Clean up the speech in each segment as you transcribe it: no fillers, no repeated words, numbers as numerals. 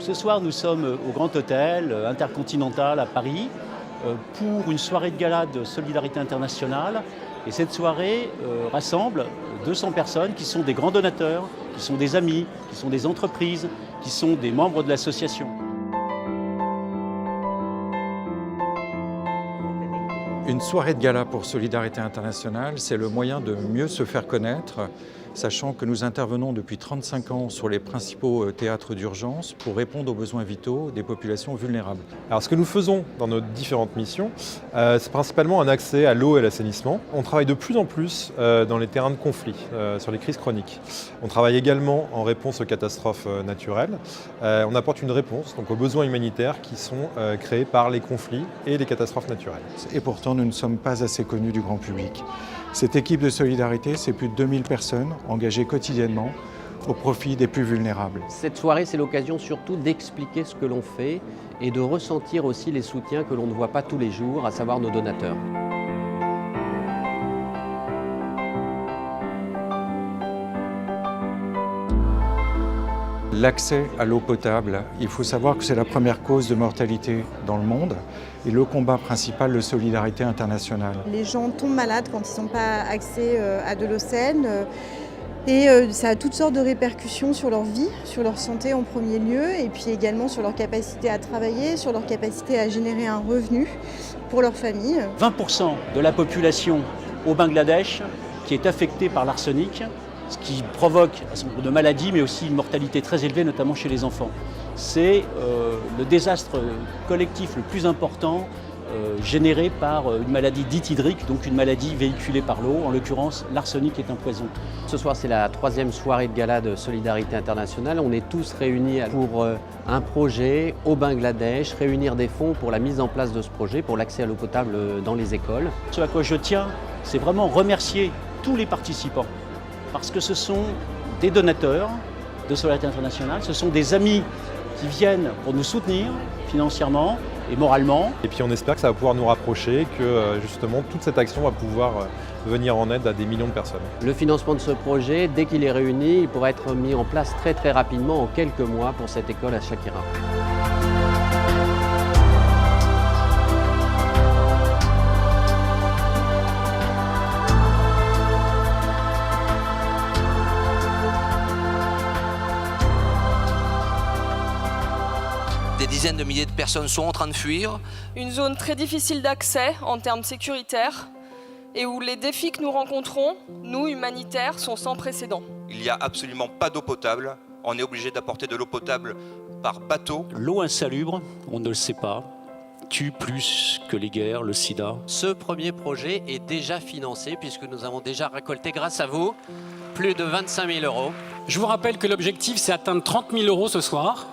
Ce soir, nous sommes au Grand Hôtel Intercontinental à Paris pour une soirée de gala de solidarité internationale. Et cette soirée rassemble 200 personnes qui sont des grands donateurs, qui sont des amis, qui sont des entreprises, qui sont des membres de l'association. Une soirée de gala pour Solidarité Internationale, c'est le moyen de mieux se faire connaître, sachant que nous intervenons depuis 35 ans sur les principaux théâtres d'urgence pour répondre aux besoins vitaux des populations vulnérables. Alors ce que nous faisons dans nos différentes missions, c'est principalement un accès à l'eau et à l'assainissement. On travaille de plus en plus dans les terrains de conflit, sur les crises chroniques. On travaille également en réponse aux catastrophes naturelles. On apporte une réponse donc, aux besoins humanitaires qui sont créés par les conflits et les catastrophes naturelles. Et pourtant, nous ne sommes pas assez connus du grand public. Cette équipe de solidarité, c'est plus de 2000 personnes engagées quotidiennement au profit des plus vulnérables. Cette soirée, c'est l'occasion surtout d'expliquer ce que l'on fait et de ressentir aussi les soutiens que l'on ne voit pas tous les jours, à savoir nos donateurs. L'accès à l'eau potable, il faut savoir que c'est la première cause de mortalité dans le monde et le combat principal de Solidarité Internationale. Les gens tombent malades quand ils n'ont pas accès à de l'eau saine et ça a toutes sortes de répercussions sur leur vie, sur leur santé en premier lieu et puis également sur leur capacité à travailler, sur leur capacité à générer un revenu pour leur famille. 20% de la population au Bangladesh qui est affectée par l'arsenic, ce qui provoque un certain nombre de maladies, mais aussi une mortalité très élevée, notamment chez les enfants. C'est le désastre collectif le plus important généré par une maladie dite hydrique, donc une maladie véhiculée par l'eau. En l'occurrence, l'arsenic est un poison. Ce soir, c'est la 3e soirée de gala de Solidarité Internationale. On est tous réunis pour un projet au Bangladesh, réunir des fonds pour la mise en place de ce projet, pour l'accès à l'eau potable dans les écoles. Ce à quoi je tiens, c'est vraiment remercier tous les participants. Parce que ce sont des donateurs de Solidarité Internationale, ce sont des amis qui viennent pour nous soutenir financièrement et moralement. Et puis on espère que ça va pouvoir nous rapprocher, que justement toute cette action va pouvoir venir en aide à des millions de personnes. Le financement de ce projet, dès qu'il est réuni, il pourra être mis en place très rapidement, en quelques mois, pour cette école à Shakira. Des dizaines de milliers de personnes sont en train de fuir. Une zone très difficile d'accès en termes sécuritaires et où les défis que nous rencontrons, nous, humanitaires, sont sans précédent. Il n'y a absolument pas d'eau potable. On est obligé d'apporter de l'eau potable par bateau. L'eau insalubre, on ne le sait pas, tue plus que les guerres, le sida. Ce premier projet est déjà financé puisque nous avons déjà récolté, grâce à vous, plus de 25 000 €. Je vous rappelle que l'objectif, c'est atteindre 30 000 € ce soir.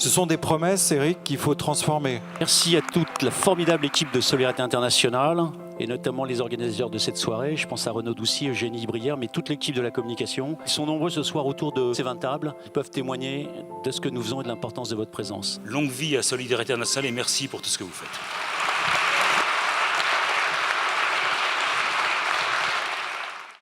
Ce sont des promesses, Eric, qu'il faut transformer. Merci à toute la formidable équipe de Solidarité Internationale et notamment les organisateurs de cette soirée. Je pense à Renaud Doucy, Eugénie Brière, mais toute l'équipe de la communication. Ils sont nombreux ce soir autour de ces 20 tables. Ils peuvent témoigner de ce que nous faisons et de l'importance de votre présence. Longue vie à Solidarité Internationale et merci pour tout ce que vous faites.